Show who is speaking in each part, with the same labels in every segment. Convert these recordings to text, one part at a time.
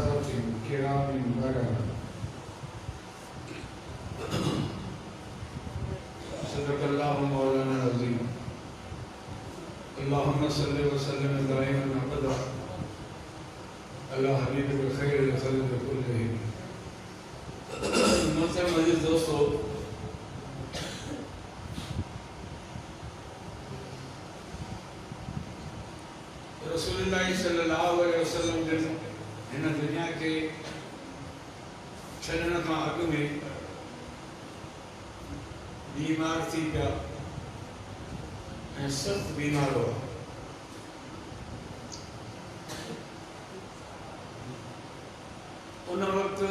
Speaker 1: سادات كرام بررة صدق الله مولانا العظيم اللهم صل وسلم دائما ابدا على حبيبك الخير الخلق كلهم محترم अजीज दोस्तों रसूलुल्लाह सल्लल्लाहु अलैहि वसल्लम जन हिन दुनिया के छॾण खां अॻु में बीमार थी पिया ऐं सख़्त बीमार हुआ उन वक़्तु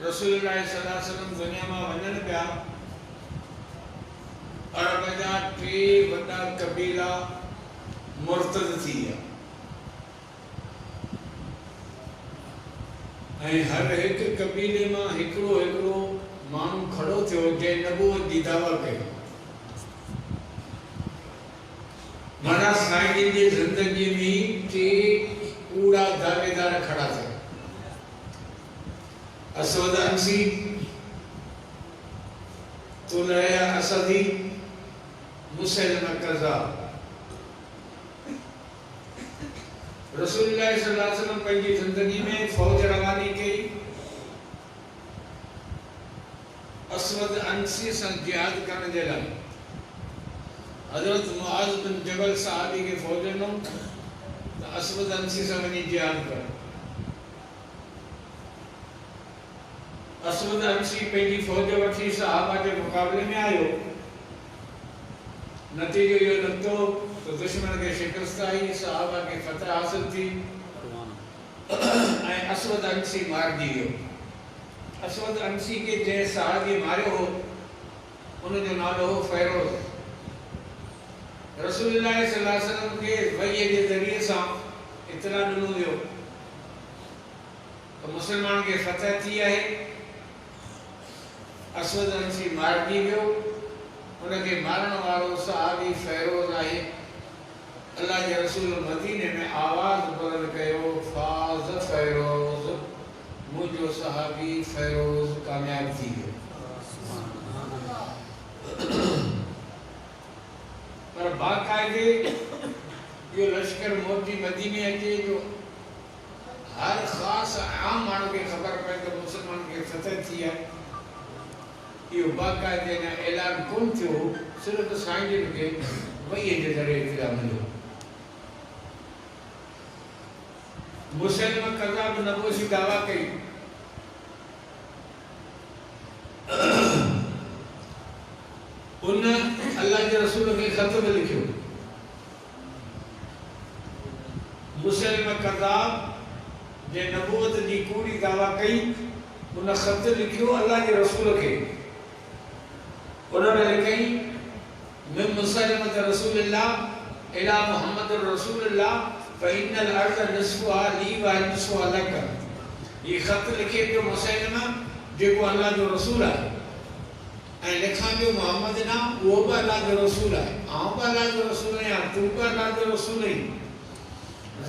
Speaker 1: रसूलुल्लाह सल्लल्लाहु अलैहि वसल्लम दुनिया में वञनि पिया अरब जा 3 वॾा कबीला मुर्तद थी विया ऐं हर हिकु कबीले मां हिकिड़ो हिकिड़ो माण्हू खड़ो थियो जंहिं नबूवत जी दावा कई माना साईं जी ज़िंदगी में 3 कूड़ा दावेदार खड़ा थिया असवद अंसी तुलैया असदी मुसैलमा कज़्ज़ाब रसूलुल्लाह सल्लल्लाहु अलैहि वसल्लम पंहिंजी ज़िंदगी में फौज रवानी कई असवद अंसी सां जिहाद करण जे लाइ हज़रत मुआज़ बिन जबल सहाबी खे फौज ॾिनो त असवद अंसी सां वञी जिहाद कर असवद अंसी पंहिंजी फौज वठी सहाबा जे मुक़ाबले में आयो नतीजो इहो निकितो तो दुश्मन के शिकस्त आई सहाबा के फतह हासिल थी ऐं असवद अंसी मारिजी वियो असवद अंसी के जंहिं सहाबी मारियो हो उन जो नालो हो फ़ैरोज़ रसूलुल्लाह सल्लल्लाहु अलैहि वसल्लम के वही जे ज़रिए सां इतला ॾिनो वियो तो मुसलमान के फतह थी आहे असवद अंसी मारिजी वियो उनके मारण वालो सहाबी फ़ैरोज़ आहे अल्लाह के रसूल मदीने में आवाज़ बुलंद कयो फाज़ फ़ैरोज़ मुझो सहाबी फ़ैरोज़ कामयाब थी वियो पर बाक़ायदे यो लश्कर मोदी मदीने अचे जो हर ख़ास आम माण्हू खे ख़बर पए तो मुसलमान के फतह थी आहे यो बाक़ायदे न ऐलान कोन थियो सिर्फ़ साईं जिन खे वही जे ज़रिए इत्तला मिलियो मुसैलमा कज़्ज़ाब नबूवत जी दावा कई उन अल्लाह के रसूल के ख़त में लिखियो मुसैलमा कज़्ज़ाब जे नबूवत जी कूड़ी दावा कई उन ख़त लिखियो अल्लाह के रसूल के उन्होंने लिखी मिन मुसैलमत रसूलिल्लाह इला मुहम्मद रसूलिल्लाह फ़इन्नल अर्ज़ निस्फ़ुहा ली व निस्फ़ुहा लक ये ख़त लिखे पियो मुसैलमा जेको अल्लाह जो रसूल आहे ऐं लिखां पियो मोहम्मद ना उहो बि अल्लाह जो रसूल आहे आउं बि अल्लाह जो रसूल आहियां तूं बि अल्लाह जो रसूल आहीं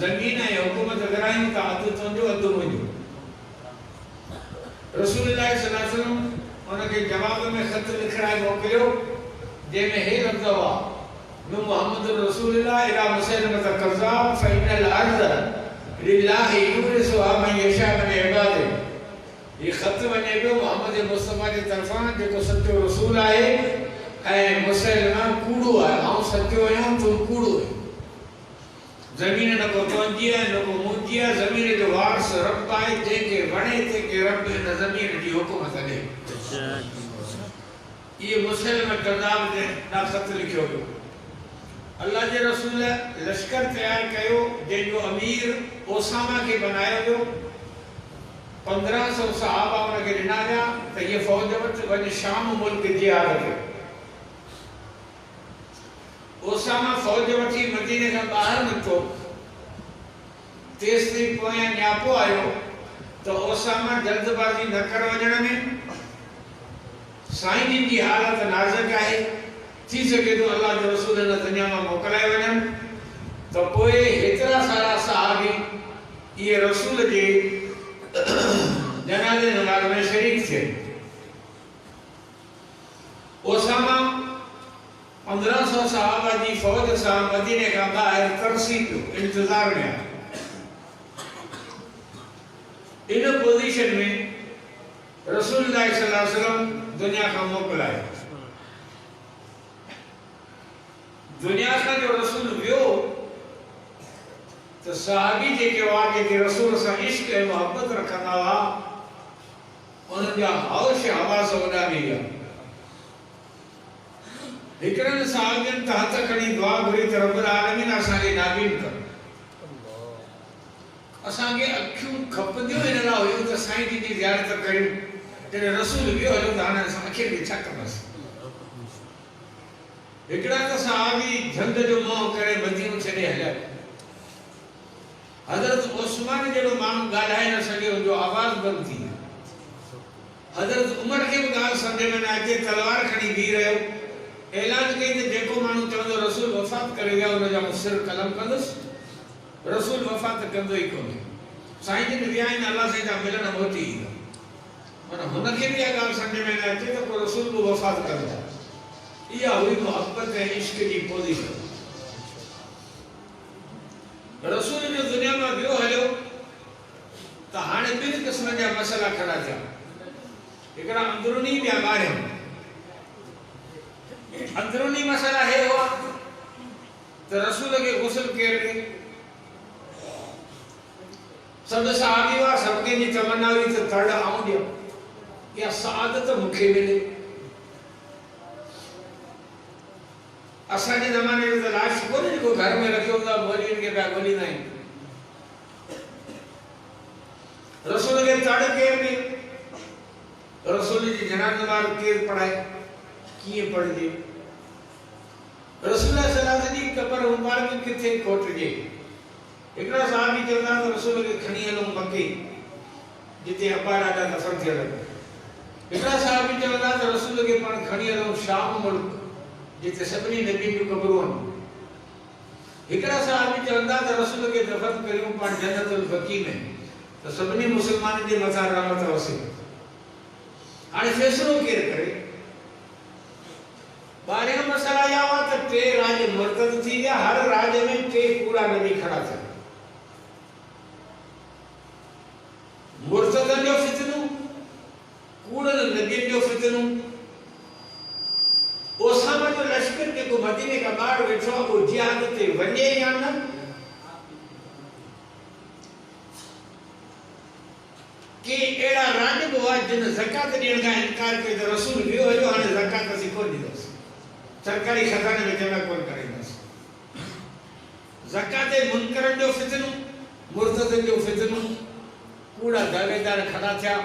Speaker 1: ज़मीन ऐं हुकूमत विरायूं था अधु तुंहिंजो अधु मुंहिंजो रसूलुल्लाह सल्लल्लाहु अलैहि वसल्लम उनके जवाब में ख़त लिखाए मोकिलियो जंहिंमें हे लफ़्ज़ हुआ मिन मुहम्मद रसूलिल्लाह इला मुसैलमत कज़्ज़ाब फ़इन्नल अर्ज़ लिल्लाहि युरिसुहा मन यशा मिन इबादिही ये ख़त वञे पियो मोहम्मद मुस्तफ़ा जे तरफ़ां जेको सचो रसूल आहे ऐं मुसैलमा कूड़ो आहे आउं सचो आहियां तूं कूड़ो आहीं ज़मीन न को तुंहिंजी आहे न को मुंहिंजी आहे ज़मीन जो वारिस रब आहे जंहिंखे वणे तंहिंखे रब हिन ज़मीन जी हुकूमत ॾे ये मुसैलमा कज़्ज़ाब ने ना ख़त लिखियो पियो अल्लाह जे रसूल लश्कर तैयार कयो जंहिंजो अमीर ओसामा के बनायो वियो 1500 सहाबा उनखे ॾिना विया त ये फौज वटि वञ शाम मुल्क जिहाद कयो ओसामा फौज वठी मदीने खां ॿाहिरि निकितो तेसि ताईं पोयां न्यापो आयो तो ओसामा जल्दबाजी न कर वञण में साईं जी की हालत नाज़ुक आहे, थी सके तो अल्लाह जो रसूल इन दुनिया में मोकिलाए वञनि तो पोइ हेतिरा सारा सहाबी ये रसूल जे जनाज़े नमाज़ में शरीक थे। ओसामा 1500 सहाबा जी फौज सां मदीने का ॿाहिरि तरसी पियो इंतज़ार में। इन पोजीशन में रसूलुल्लाह सल्लल्लाहु अलैहि वसल्लम दुनिया का मोकिलाए। दुनिया का जो रसूल वियो तो सहाबी जेके हुआ जेके रसूल सां इश्क ऐं मोहब्बत रखंदा हुआ उन्हनि जा हौश हवास वॾा बि हुआ। हिकिड़नि सहाबियुनि त हथ खणी दुआ घुरी त रब्बुल आलमीन असांखे नाबीन कर। असांखे अखियूं खपंदियूं हिन लाइ हुयूं त साईं जी जी ज़ियारत कयूं। जॾहिं रसूल वियो हलियो त हाणे असां अखियुनि खे छा कंदासीं। हिकिड़ा त सहाबी झंड जो मोह करे मदीनो छॾे हलिया। हज़रत उस्मान जहिड़ो माण्हू ॻाल्हाए न सघे, हुनजो आवाज़ बंदि थी वियो। हज़रत उमर खे बि ॻाल्हि सम्झ में न अचे, तलवार खणी बीह रहियो। ऐलान कई त जेको माण्हू चवंदो रसूल वफ़ात करे विया हुनजा मूं सिर कलम कंदुसि। रसूल वफ़ात कंदो ई कोन्हे। साईं जिन विया आहिनि अलाह साईं जा मिलण मोटी ईंदा। माना हुनखे बि इहा ॻाल्हि सम्झ में न अचे त पोइ रसूल बि वफ़ात कंदा। इहा हुई मोहब्बत ऐं इश्क जी पोज़ीशन। रसूल जो दुनिया में वियो हलियो त हाणे ॿिनि क़िस्मनि जा मसइला खड़ा थिया। हिकिड़ा अंदरूनी ॿिया ॿाहिरियां। अंदरूनी मसइला हे हुआ त रसूल खे गुस्ल केरु ॾे। सभु सहाबी हुआ, सभु कंहिंजी तमन्ना हुई त तड़ आऊं ॾियो, या सआदत मूंखे मिले। असांजे ज़माने में त लाश कोन्हे जेको घर में रखियो हूंदो आहे, मौलवियुनि खे पिया ॻोल्हींदा आहिनि। रसूल खे तड़ केरु ॾे। रसूल जी जनाज़ नमाज़ केरु पढ़ाए, कीअं पढ़जे। रसूल सल्लल्लाहु अलैहि वसल्लम जी कब्र मुबारक किथे खोटजे। हिकिड़ा सहाबी चवंदा त रसूल खे खणी हलूं मके जिते अब्बा ॾाॾा दफ़न थियल। हिकिड़ा सहाबी चवंदा त रसूल खे पाण खणी हलूं शाम मुल्क जिते सभिनी नबियुनि जूं क़बरूं आहिनि। हिकिड़ा सहाबी चवंदा त रसूल खे दफ़न करियूं पाण जन्नतुल बक़ी में त सभिनी मुस्लमाननि जे मथां रहमत वसे। हाणे फ़ैसिलो केरु करे। ॿाहिरियां मसइला इहा हुआ त टे राज मुर्तद थी विया। हर राज में टे कूड़ा नबी खड़ा थिया। मुर्तदनि जो फितनो, कूड़नि नबियुनि जो फितनो। ओसामा जो लश्कर जेको मदीने का ॿाहिरि वेठो आहे उहो जिहाद ते वञे या न। के अहिड़ा राज हुआ जिन ज़कात ॾियण खां इनकार कयो त रसूल वियो हलियो हाणे ज़कात असीं कोन ॾींदासीं, सरकारी खज़ाने में जमा कोन कराईंदासीं। ज़कात मुनकरनि जो फितनो, मुर्तदनि जो फितनो, कूड़ा दावेदार खड़ा थिया।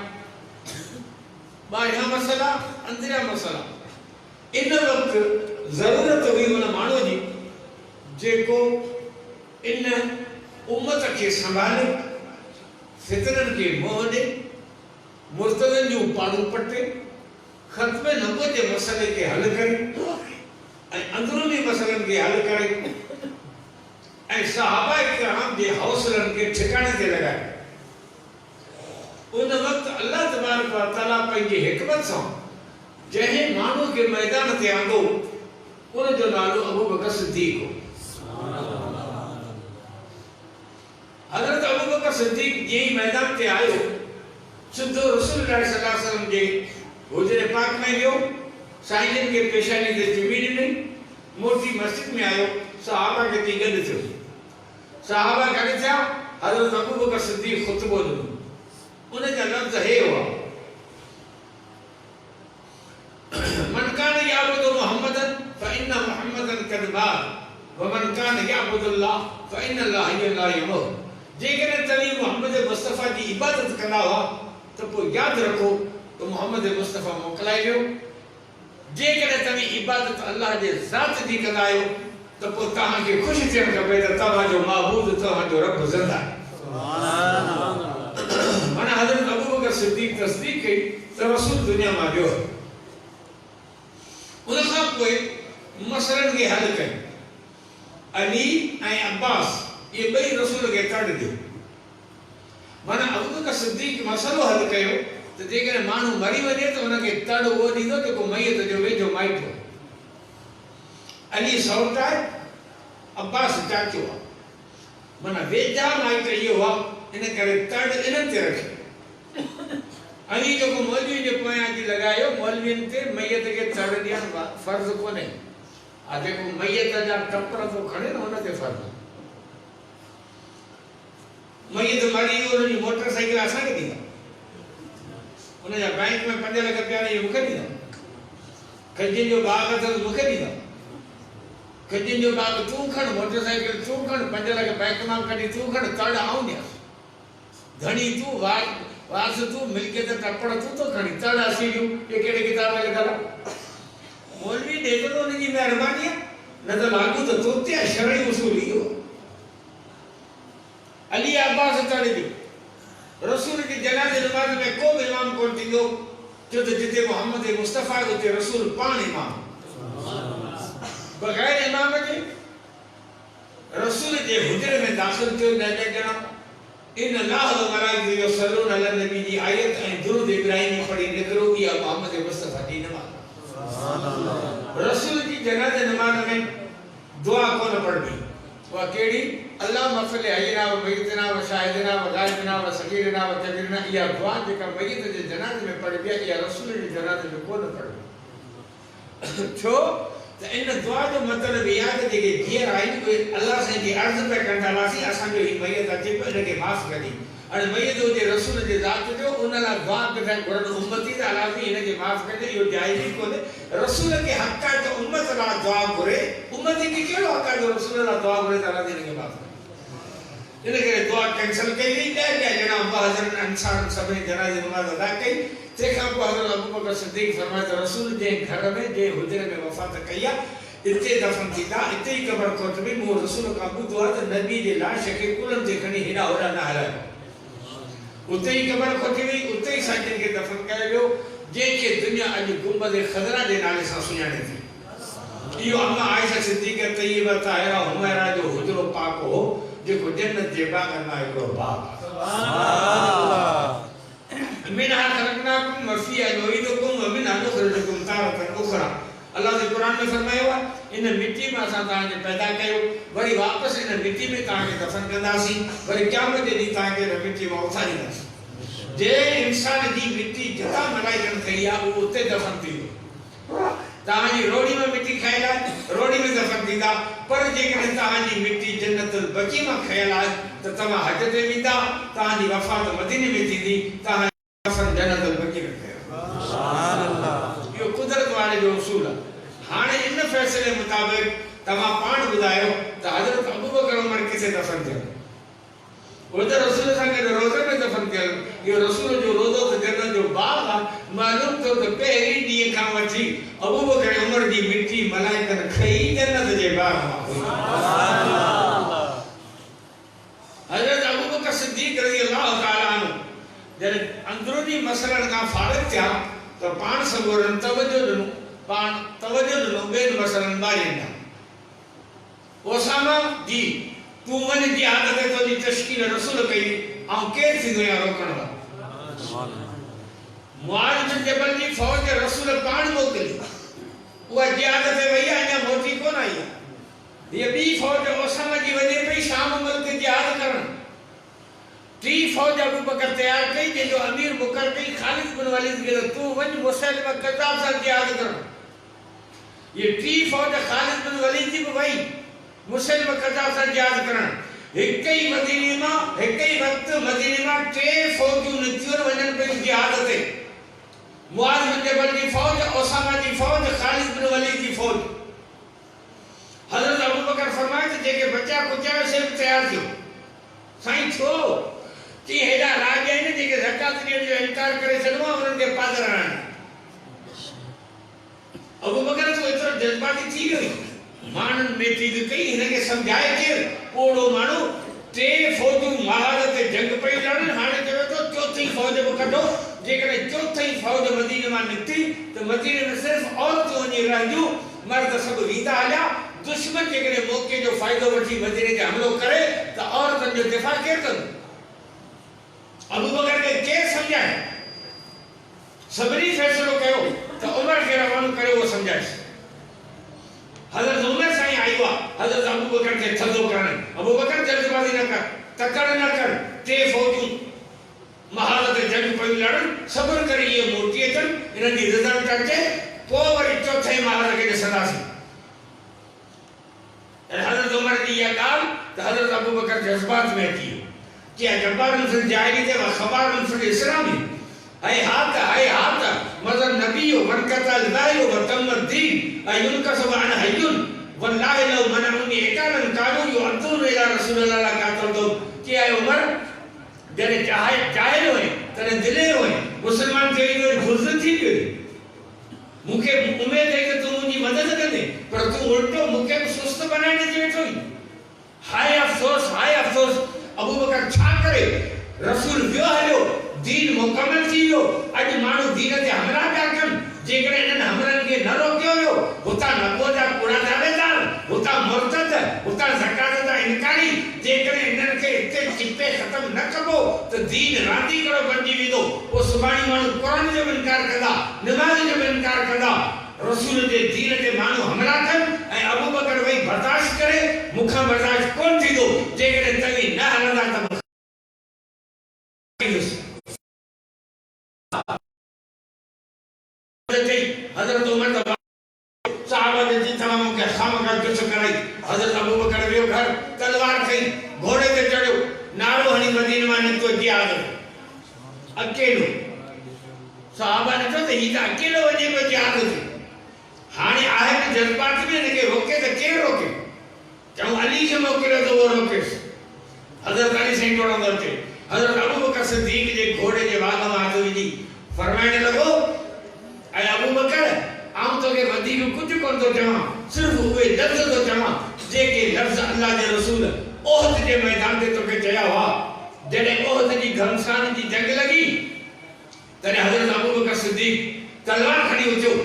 Speaker 1: ॿाहिरियां मसइला, अंदरियां मसइला। इन वक़्तु ज़रूरत हुई उन माण्हू जी जेको इन उम्मत खे संभाले, फितरनि खे मोह ॾे, मुर्तदनि जूं पाड़ू पटे, ख़त्म नबुवत जे मसइले खे हल करे ऐं अंदरूनी मसइलनि खे हल करे ऐं सहाबा किराम जे हौसलनि खे ठिकाणे ते लॻाए। उन वक़्तु अल्लाह तबारक व तआला पंहिंजी हिकमत सां जंहिं माण्हू खे मैदान ते आंदो उन जो नालो अबू बकर सिद्दीक़ हो। हज़रत अबू बकर सिद्दीक़ जीअं मैदान ते आयो, सिधो रसूलुल्लाह सल्लल्लाहु अलैहि वसल्लम जे हुजरे पाक में वियो, साईं जिन खे पेशानी ते चुमी ॾिनी, मोटी मस्जिद में आयो, सहाबा खे ती गॾु थियो। सहाबा गॾु थिया, हज़रत अबू बकर सिद्दीक़ ख़ुतबो ॾिनो। उन जा लफ़्ज़ हे हुआ, मन कान याबुदु मुहम्मदन फ़इन्न मुहम्मदन क़द बात व मन कान याबुदुल्लाह फ़इन्न अल्लाह ला यमूत। जेकॾहिं तव्हीं मोहम्मद मुस्तफ़ा जी इबादत कंदा हुआ त पोइ यादि रखो त मोहम्मद मुस्तफ़ा मोकिलाए वियो। जेकॾहिं तव्हीं इबादत अल्लाह जे ज़ात जी कंदा आहियो त पोइ तव्हांखे ख़ुशि थियणु खपे त तव्हांजो महबूद, तव्हांजो रब ज़िंदा आहे। माना हज़रत अबू बकर सिद्दीक़ तस्दीक़ कई त रसूल दुनिया मां वियो। पोइ मसइलनि खे हल कयो। अली ऐं अब्बास ये ॿई रसूल खे तड़ ॾियो। माना अबू बकर सिद्दीक़ मसइलो हल कयो त जेकॾहिं माण्हू मरी वञे त हुनखे तड़ उहो ॾींदो जेको मयत जो वेझो माइट हो। अली सौट आहे, अब्बास चाचो आहे, माना वेझा माइट इहो आहे, इन करे तड़ इन्हनि ते रखी। अली जेको मौलवी जे पोयां जी लॻायो, मौलवियुनि ते मयत खे तड़ ॾियणु फर्ज़ कोन्हे। जेको मयत जा टपर थो खणे न हुन ते फर्ज़। मयत मरी वियो, हुनजी मोटरसाइकिल असांखे ॾींदा, हुनजा बैंक में 5 लख रुपया मूंखे ॾींदा, खजिन जो बाग अथसि मूंखे ॾींदा, खजिन जो बाग तूं खण, मोटरसाइकिल तूं खण, 5 लख बैंक मां कढी तूं खण, तड़ आऊं ॾियां, धणी तूं, वारस तूं, मिल्कियत टपड़ तूं तो खणी, तड़ असीं ॾियूं। ये कहिड़े किताब में लिखियलु आहे? मौलवी ॾे थो त हुनजी महिरबानी आहे, न त लागू त तो ते शरई उसूल इहो। अली अब्बास तड़ ॾियो। रसूल जी जनाज़े नमाज़ में को बि इमाम कोन थींदो, छो त जिते मोहम्मद मुस्तफ़ा उते रसूल पाण इमाम, बग़ैर इमाम जे रसूल जे हुजरे में दाख़िल थियो। 9 ॼणा इन अल्लाह व मलाइकतहु युसल्लून अला नबी जी आयत ऐं दुरूद इब्राहिमी पढ़ी निकिरो। इहा मोहम्मद मुस्तफ़ा जी नमाज़। रसूल जी जनाज़े नमाज़ में दुआ कोन पढ़बी। उहा कहिड़ी? अल्लाह मफ़िल हयना व मय्यतना व शाहिदना व गाइबना व सगीरना व कबीरना। इहा दुआ जेका मय्यत जे जनाज़े में पढ़बी आहे, इहा रसूल जे जनाज़े में कोन पढ़बी। छो त इन दुआ जो मतिलबु इहा आहे त जेके धीअर आहिनि उहे अल्लाह साईं जी अर्ज़ु पिया कंदासीं, असांजो ही मयत अचे पियो, हिनखे माफ़ करी। हाणे मयत हुजे रसूल जे ज़ात जो, उन लाइ दुआ पिया घुरनि उम्मती त अलाज़ी हिनखे माफ़ कजे, इहो जाइज़ ई कोन्हे। रसूल खे हक़ आहे त उम्मत लाइ दुआ घुरे, उम्मती खे कहिड़ो हक़ आहे जो रसूल लाइ दुआ घुरे त अलाज़ी हिनखे माफ़ करे। इन करे दुआ कैंसिल कई वई। 10 ॼणा मुहाजिर अंसार सभिनी जनाज़े नमाज़ अदा कई। तंहिंखां पोइ हज़रत अबू बकर सिद्दीक़ फरमाए त रसूल जे घर में जे हुजरे में वफ़ात कई आहे, इते दफ़न थींदा, इते ई क़बर खोटबी। मूं रसूल खां ॿुधो आहे त नबी जे लाश खे कुलनि ते खणी हेॾा होॾा न हलायो, उते ई क़बर खोटी वई, उते ई साईं खे दफ़न कयो वियो, जंहिंखे दुनिया अॼु गुंबद ख़ज़रा जे नाले सां सुञाणे थी। इहो अम्मा आयशा सिद्दीक़ तय्यबा ताहिरा हुमैरा जो हुजरो पाक हो, जेको जन्नत जे बाग़नि मां हिकिड़ो बाग़ आहे। मिनहा ख़लक़नाकुम व फ़ीहा नुईदुकुम व मिनहा नुख़रिजुकुम तारतन उख़रा। अल्लाह जे क़ुरान में फरमायो आहे, इन मिट्टी में असां तव्हांखे पैदा कयो, वरी वापसि इन मिट्टी में तव्हांखे दफ़न कंदासीं, वरी क़यामत जे ॾींहुं तव्हांखे इन मिट्टी मां उथारींदासीं। जे इंसान जी मिट्टी जितां मलाइकनि कई आहे, उहो उते दफ़न थींदो। तव्हांजी रोड़ी में मिट्टी खयल आहे, रोड़ी में दफ़न थींदा। पर जेकॾहिं तव्हांजी मिट्टी जन्नतुल बक़ी मां खयल आहे त तव्हां हज ते वेंदा, तव्हांजी वफ़ात मदीने में थींदी, तव्हां दफ़न जन्नतुल बक़ी में कयो। सुभान अल्लाह। इहो कुदरत वारे जो उसूल आहे। हाणे इन फ़ैसिले मुताबिक़ तव्हां पाण ॿुधायो त हज़रत अबू बकर उमर किथे दफ़न थियनि? उहे त रसूल सां गॾु रोज़े में दफ़न थियनि। इहो रसूल जो रोज़ो त जन्नत जो बाग़ आहे। मालूम थियो त पहिरीं ॾींहं खां वठी अबू बकर उमर जी मिट्टी मलाइकनि खई जन्नत जे बाग़ मां। हज़रत अबू बकर सिद्दीक़ रज़ी अल्लाह ताला अन्हु जॾहिं अंदरूनी मसइलनि खां फारिग़ थिया त पाण सगोरनि तवजो ॾिनो, ॿियनि मसइलनि ॿारींदा। ओसामा जी तूं वञ जिहाद ते तुंहिंजी तश्कील रसूल कई, ऐं केरु थींदो या रोकण वारो? मुआज़ बिन जबल जी फ़ौज रसूल पाण मोकिली, उहा जिहाद ते वई आहे, अञा मोटी कोन आई आहे। हीअ ॿी फ़ौज ओसामा जी वञे पई शाम मुल्क जिहाद करणु। टी फ़ौज अबू बकर तयार कई, जंहिंजो अमीर मुक़रर कई ख़ालिद बिन वलीद खे, तूं वञ मुसैलिमा कज़्ज़ाब सां जिहाद करणु। ये टी फ़ौज ख़ालिद बिन वलीद जी बि वई मुसैलिमा कज़्ज़ाब सां जिहाद करणु। हिक ई वक़्तु मदीने मां 3 फ़ौजूं निकितियूं वञनि पियूं जिहाद ते। मुआज़ बिन जबल जी फ़ौज, ओसामा जी फ़ौज, ख़ालिद बिन वलीद जी फ़ौज। हज़रत अबू बकर फरमाए त जेके बचा कुचा से बि तयार थियो। साईं छो? कि हेॾा राज आहिनि जेके ज़कात ॾियण जो इनकार करे छॾियो आहे, उन्हनि खे पादर हणनि। अबू बकर तो एतिरो जज़्बाती थी वियो, माण्हुनि में चीज़ कई, हिनखे सम्झाए केरु? ओड़ो माण्हू 3 फ़ौजूं महारत ते जंग पई लड़नि, हाणे चवे थो 4थी फ़ौज बि कढो। जेकॾहिं 4थी फ़ौज मदीने मां निकिती त मदीने में सिर्फ़ु औरतूं वञी वञी रहंदियूं मर्द सब वींदा हलिया दुश्मन जेकॾहिं मौक़े जो फ़ाइदो वठी मदीने ते हमलो करे त औरतुनि जो दिफ़ा केरु कंदो अबू बकर खे केरु सम्झाए सभिनी फ़ैसिलो कयो त उमर खे रवानो करे उहो सम्झाएसि हज़रत उमर साईं आयो आहे हज़रत अबू बकर खे थधो करणु अबू बकर जल्दबाज़ी न कर तकड़ न कर टे फ़ौजूं महारत जंग पयूं लड़नि सब्र करे इहे मोटी अचनि इन्हनि जी रिज़ल्ट अचे पोइ वरी चौथे महारत खे ॾिसंदासीं हज़रत उमर जी इहा ॻाल्हि त हज़रत अबू बकर जज़्बात में अची वियो कि जब्बारुन फिल जाहिलियत व ख़बारुन फिल इस्लाम ऐं हात मज़र नबी वन कतल लायो व तमद दीन ऐं युनकसब अन हय्युन वल्लाहि लौ मनउनी इकालन कानू युअद्दून इला रसूलिल्लाह कातल दो कि ऐं उमर जॾहिं जाहिल हुए तॾहिं दिलेर हुए मुस्लमान खे वरी गुज़र थी वियो मूंखे उमेद है कि तू मुंहिंजी मदद कंदे पर तू उल्टो मूंखे सुस्त बनाइण अची वेठो हाय अफ़सोस अबू बकर छा करे रसूल वियो हलियो दीन मुकम्मल थी वियो अॼु माण्हू दीन ते हमला पिया कनि जेकॾहिं इन्हनि हमलनि खे न रोकियो वियो हुतां नबूअत जा कूड़ा दावेदार हुतां मुर्तद हुतां ज़कात जा इनकारी जेकॾहिं इन्हनि खे हिते चिपे ख़तमु न कबो त दीन रांदीगरो बणिजी वेंदो पोइ सुभाणे माण्हू क़ुर जो बि इनकार कंदा नमाज़ जो बि इनकार कंदा रसूल जे दीन ते माण्हू हमला कनि ऐं अबू बकर वई बर्दाश्त करे मूंखां बर्दाश्त कोन थींदो जेकॾहिं तव्हीं न हलंदा त हज़रत उमर साहबा ने जी तमाम के खामखा कुछ कराई हज़रत अबू बकर वियो घर तलवार खई घोड़े ते चढ़ियो नारो हणी मदीने में निकतो जिहाद अकेलो साहबा ने चयो त ही त अकेलो वञे पियो जिहाद ते हाणे आहे त जज़्बात में इनखे रोके त केरु रोके चऊं अली खे मोकिलियो त उहो रोकेसि हज़रत अली साईं टोड़ंदो अचे हज़रत अबू बकर सिद्दीक़ जे घोड़े जे वाग में हथ विझी फरमाइण लॻो ऐं अबू बकर आऊं तोखे वधीक कुझु कोन थो चवां सिर्फ़ु उहे लफ़्ज़ थो चवां जेके लफ़्ज़ अल्लाह जे रसूल ओहद जे मैदान ते तोखे चया हुआ जॾहिं ओहद जी घमसान जी जंग लॻी तॾहिं हज़रत अबू बकर सिद्दीक़ तलवार खणी उथियो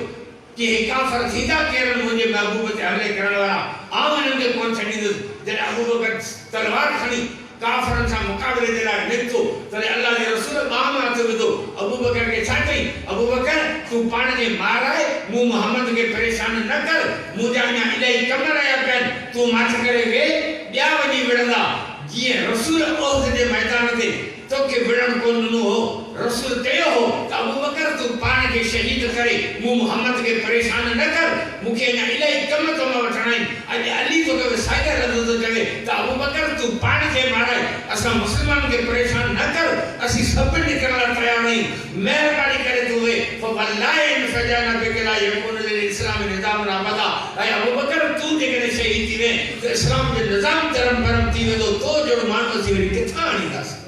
Speaker 1: कि हे काफ़िर थींदा केरु मुंहिंजे महबूब ते हमले करण वारा आऊं हिननि खे कोन छॾींदुसि जॾहिं अबू बकर तलवार खणी काफ़िरनि सां मुक़ाबले जे लाइ निकितो तॾहिं अल्लाह जे रसूल ॿाह में हथ विधो अबू बकर खे छा चई अबू बकर तूं पाण खे मार आहे मूं मोहम्मद खे परेशान न कर मुंहिंजा अञा इलाही कम रहिया पिया आहिनि तूं मथ करे वेह ॿिया वञी विढ़ंदा जीअं रसूल ओहद जे मैदान ते तोखे विढ़ण कोन ॾिनो हो रसूल चयो हो त अबू बकर तूं पाण खे शहीद करे मूं मोहम्मद खे परेशान न कर मूंखे अञा इलाही कम वठणा आहिनि अॼु अली तोखे साॻिया लफ़्ज़ थो चवे त अबू बकर तूं पाण खे माराए असां मुस्लमान खे परेशान न कर असीं सभु निकिरण लाइ तयार आहियूं महिरबानी करे तूं वेह वल्लाहि इन फजाना बिकला यकुन लिल इस्लाम निज़ाम अबदा ऐं अबू बकर तूं जेकॾहिं शहीद थी वएं त इस्लाम जो निज़ाम धर्म भरम थी वेंदो तो जहिड़ो माण्हू असीं वरी किथां आणींदासीं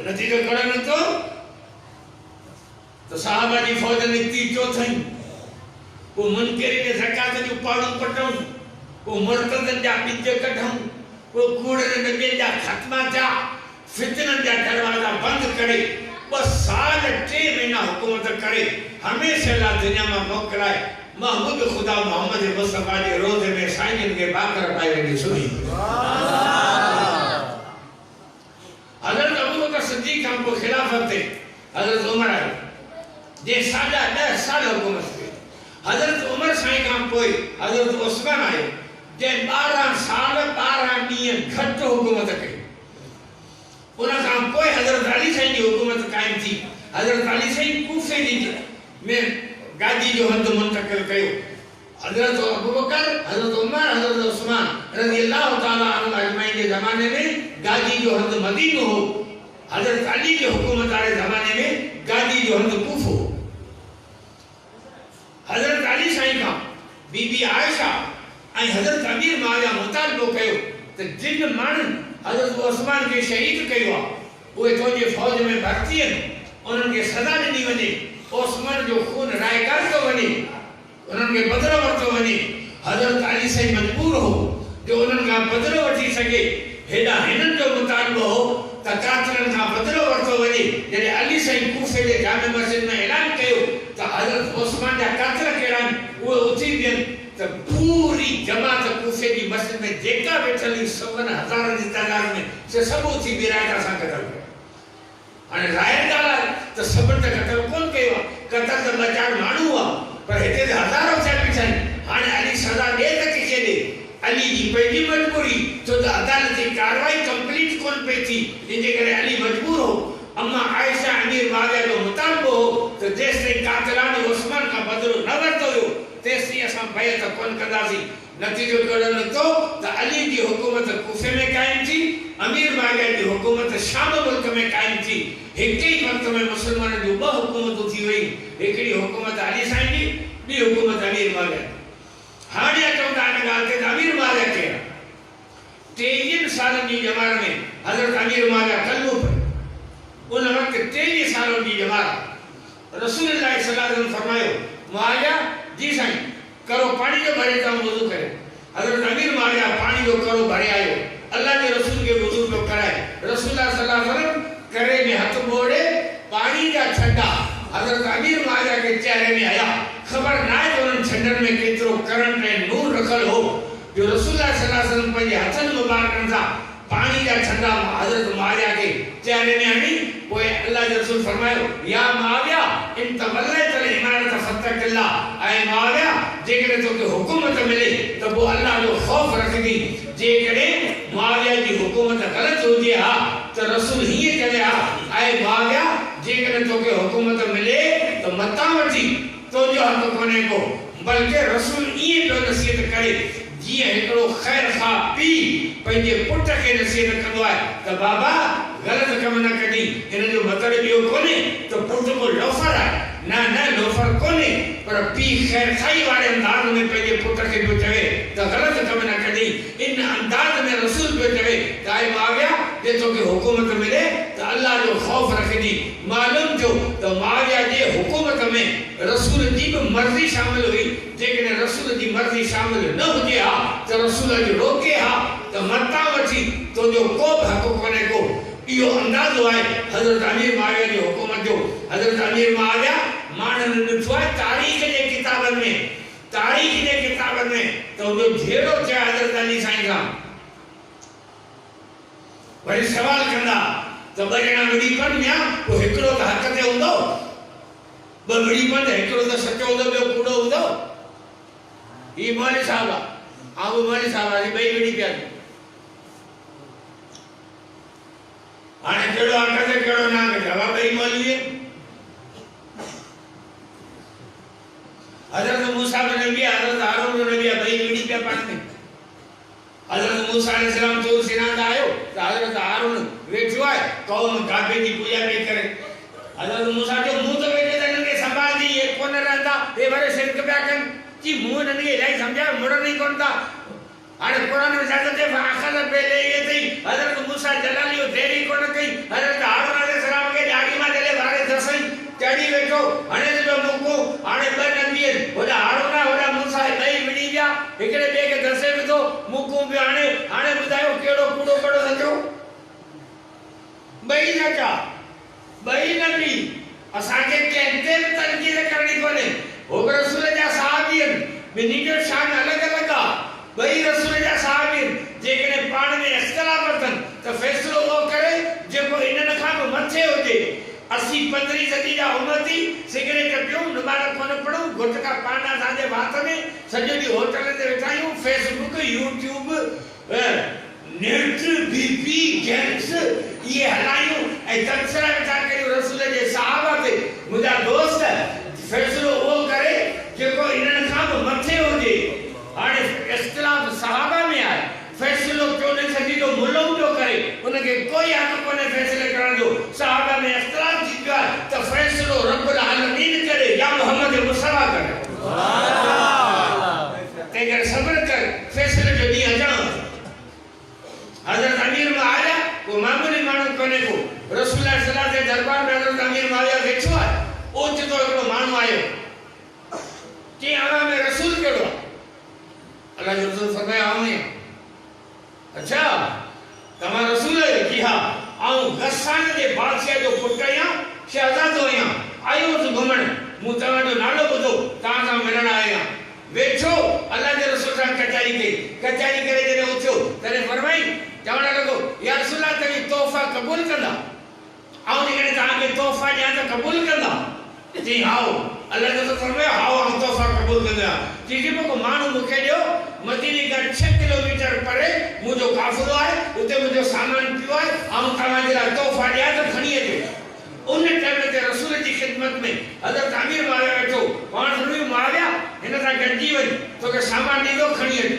Speaker 1: नतीजो कड़े न तो साहबा जी फौज निकती चौथई को मुनकरी ने ज़कात जो पाड़ू पटऊं को मुर्तदन जा बीज कढऊं को कूड़न नबी जा खत्मा जा फितनन जा दरवाजा बंद करे बस साल 3 महीना हुकूमत करे हमेशा ला दुनिया में मोकलाए महबूब खुदा मोहम्मद मुस्तफा जे रोज़े में साईं के बाकर पाए वेंदी सुनी हज़रत अबू बकर सिद्दीक़ खां पोइ खिलाफत ते हज़रत उमर आयो जे 10.5 साल हुकूमत कई हज़रत उमर साईं खां पोइ हज़रत उस्मान आयो जे 12 साल 12 ॾींहं घटि हुकूमत कई उन खां पोइ हज़रत अली साईं जी हुकूमत क़ाइम थी हज़रत अली साईं कूफे जी में गादी जो हंधु मुंतक़िल कयो हज़रत अबू बकर हज़रत उमर हज़रत उस्मान रज़ी अल्लाह तआला अन्हु अजमईन जे ज़माने में गादी जो हंधु मदीनो हो हज़रत अली के हुकूमत वाले ज़माने में गादी जो हंधु कूफो हज़रत अली साईं का बीबी आयशा ऐं हज़रत अमीर माया मुतालबो कयो त जिन माण्हुनि हज़रत उस्मान के शहीद कयो आहे उहे तुंहिंजे फौज में भर्ती आहिनि उन्हनि खे सज़ा ॾिनी वञे उस्मान जो खून रायगार थो वञे उन्हनि खे बदिलो वरितो वञे हज़रत अली साईं मजबूर हो जो उन्हनि खां बदिलो वठी सघे हेॾा हिननि जो मुतालबो हो त कातिलनि खां बदिलो वरितो वञे जॾहिं अली साईं कूफे जे जामे मस्जिद में ऐलान कयो त हज़रत उस्मान तो पूरी जमात कूफे की मस्जिद में जेका बैठल सवन हज़ारनि जी तादाद में से सब उथी बिरायत सां कतल कयो। हाणे ज़ाहिर ॻाल्हि आहे त सभिनि त कतल कोन कयो आहे, कतल त ॿ चार माण्हू हुआ, पर हिते त हज़ारो थिया बीठा आहिनि। हाणे अली सज़ा ॾे त कंहिंखे ॾे, अली जी पंहिंजी मजबूरी, छो त अदालती कार्रवाई कंप्लीट कोन पई थी, जंहिंजे करे अली मजबूर हो। अम्मा आयशा अमीर माविया जो मुतालबो हो त जेसिताईं कातिलान उस्मान खां बदिलो न वरितो हुयो तेसिताईं असां बैत कोन कंदासीं। नतीजो कहिड़ो निकितो त अली जी हुकूमत कूफे में क़ाइम थी, अमीर माविया जी हुकूमत शाम मुल्क में क़ाइम थी। हिक ई वक़्त में मुसलमाननि जूं ॿ हुकूमतूं थी वयूं, हिकिड़ी हुकूमत अली साईं जी, ॿी हुकूमत अमीर माविया। हाणे अचूं था हिन ॻाल्हि ते त अमीर माविया केरु? 23 सालनि जी जमात में हज़रत अमीर माविया कलमो पढ़ियो। उन वक्त 23 सालों की जमात रसूलुल्लाह सल्लल्लाहु अलैहि वसल्लम फरमायो, मुआविया जी साईं करो पानी जो भरे था वुजू करे। हजरत अमीर मुआविया पानी जो करो भरे आयो, अल्लाह के रसूल के वुजू को कराए। रसूलुल्लाह सल्लल्लाहु अलैहि वसल्लम करे में हाथ मोड़े पानी का छंडा हजरत अमीर मुआविया के चेहरे में आया। खबर ना है तो उन छंडन में केतरो करंट ऐं नूर रखल हो जो रसूलुल्लाह सल्लल्लाहु अलैहि वसल्लम पंहिंजे हथनि मुबारकनि सां पानी का छंडा हजरत मुआविया के चेहरे में हणी। पोइ अल्लाह के रसूल फरमायो, या मुआविया इन तवल्लैतल इमारत फत्तकिल्लाह, ऐ मुआविया जेकॾहिं तोखे हुकूमत मिले त पोइ अल्लाह जो ख़ौफ़ रखंदी। जेकॾहिं मुआविया जी हुकूमत ग़लत हुजे हा त रसूल हीअं चवे हा, ऐ मुआविया जेकॾहिं तोखे हुकूमत मिले त मतां वठी तुंहिंजो हक़ कोन्हे को, बल्कि रसूल ईअं पियो नसीहत करे जीअं हिकिड़ो ख़ैर खां पीउ पंहिंजे पुट खे नसीहत कंदो आहे त बाबा ग़लति कम न कॾी। हिन जो मतिलबु इहो कोन्हे त पुट को लोफर आहे, न न लोफर कोन्हे, पर पीउ ख़ैर खाई वारे अंदाज़ में पंहिंजे पुट खे पियो चवे त ग़लति कम न कॾी। इन अंदाज़ में रसूल पियो चवे त ऐं मुआविया जे तोखे हुकूमत मिले त अल्लाह जो ख़ौफ़ रखंदी। मालूम थियो त मुआविया जे हुकूमत में रसूल जी भी मर्ज़ी शामिल हुई। जेकॾहिं रसूल जी मर्ज़ी शामिल न हुजे हा त रसूल जो रोके हा त मतां वठी तुंहिंजो को बि हक़ कोन्हे को। इहो अंदाज़ो आहे हज़रत अमीर मुआविया जी हुकूमत जो। हज़रत अमीर मुआविया माण्हुनि ॾिठो आहे तारीख़ जे किताबनि में, तारीख़ जे किताबनि में त उनजो जहिड़ो चए हज़रत अली साईं खां। वरी सवाल कंदा त ॿ ॼणा विड़ी पन या पोइ हिकिड़ो त हक़ ते हूंदो, ॿ विड़ी पन त हिकिड़ो त सचो हूंदो ॿियो कूड़ो हूंदो। ही मौलवी साहब आहे, आऊं मौलवी साहब आहे, ॿई विड़ी पिया। हाणे कहिड़ो हक़ ते कहिड़ो ना ते जवाब ॿई मौलवी। हज़रत मूसा बि नबी आहे, हज़रत हारून बि नबी आहे, ॿई विड़ी पिया पाण में। हज़रत मूसा अलैहिस्सलाम तूर सीना ते आयो त हज़रत हारून वेठो आहे कौम काबे जी पूजा पई करे। हज़रत मूसा जो मुंहुं त वेठे त हिननि खे संभालजी ये कोन रहंदा, हे वरी शिरक पिया कनि जी मुंहुं हिननि खे इलाही सम्झायो मुड़नि ई कोन था। हाणे कुरान में इजाज़त है आखिर पहले ये थी हज़रत मूसा जलालियो देरी कोन कई। हज़रत हारून अलैहिस्सलाम के ॾाढ़ी मां जले वारे दसई चढ़ी वेठो हणे जो मुको। हाणे ॿ नबी होॾा हारून होॾा मूसा ॿई विड़ी विया, हिकिड़े ॿिए खे दसे विधो मुकूं पियो। हाणे ॿुधायो कहिड़ो कूड़ो कहिड़ो सचो? ॿई सचा, ॿई नबी। असांखे कंहिंते बि तनक़ीद करणी कोन्हे। हो रसूल जा साहबी आहिनि, ॿिन्ही जो शान अलॻि अलॻि आहे। ॿई रसूल जा साहबी आहिनि। जेकॾहिं पाण में इख़्तिलाफ़ अथनि त फ़ैसिलो उहो करे जेको इन्हनि खां बि मथे हुजे। 80-15 सदी जा उम्मती सिगरेट पियूं, नमाज़ कोन पढ़ूं, गुटका पान असांजे वात में, सॼो ॾींहुं होटल ते वेठा आहियूं, Facebook YouTube net BP gas ये हलायूं ऐं तबसरा वेठा कयूं रसूल जे साहबा ते। मुंहिंजा दोस्त फ़ैसिलो उहो करे जेको इन्हनि खां बि मथे हुजे। हाणे इख़्तिलाफ़ सहाबा में आहे, फ़ैसिलो 14 सदी जो मुल्लो पियो करे, उनखे कोई हक़ कोन्हे फ़ैसिले करण जो। सहाबा में इख़्तिलाफ़ थी पियो आहे त फ़ैसिलो रब्बुल आलमीन करे या मोहम्मद मुस्तफ़ा करे। तंहिं करे सब्र कर, फ़ैसिले जो ॾींहुं अचणो। हज़रत अमीर मुआविया को मामूली माण्हू कोन्हे को। रसूलुल्लाह सल्लल्लाहु अलैहि वसल्लम जे दरबार में हज़रत अमीर मुआविया वेठो आहे। ओचितो हिकिड़ो माण्हू आयो, चई अवां में रसूल कहिड़ो आहे? अल्लाह जो रसूल फरमाया आऊं आहियां। अच्छा तव्हां रसूल आहियो? जी हा, आऊं गस्सान जे बादशाह जो पुटु आहियां, शहज़ादो आहियां, आयो हुअसि घुमण। मूं तव्हांजो नालो ॿुधो, तव्हां सां मिलण आहियां। वेठो अल्लाह सां कचाई कई, कचाई करे जॾहिं उथियो तॾहिं फरमाई चवण लॻो या रसूल अल्लाह तव्हां तोहफ़ा क़बूल कंदा ऐं जेकॾहिं तव्हांखे तोहफ़ा ॾियां त क़बूल कंदा? जी हाओ। अल्लाह जो फरमायो हाओ हम तोहफ़ा क़बूल कंदा। जी जी को माण्हू मूंखे ॾियो मदीने खां 6 किलोमीटर परे मुंहिंजो काफ़िलो आहे, उते मुंहिंजो सामान पियो आहे ऐं तव्हांजे लाइ तोहफ़ा ॾियां त खणी अचो। उन टाइम ते रसूल जी ख़िदमत में हज़रत अमीर मुआविया वेठो, पाण फरमायो मुआविया हिन सां गॾिजी वञ, तोखे सामान ॾींदो खणी अच।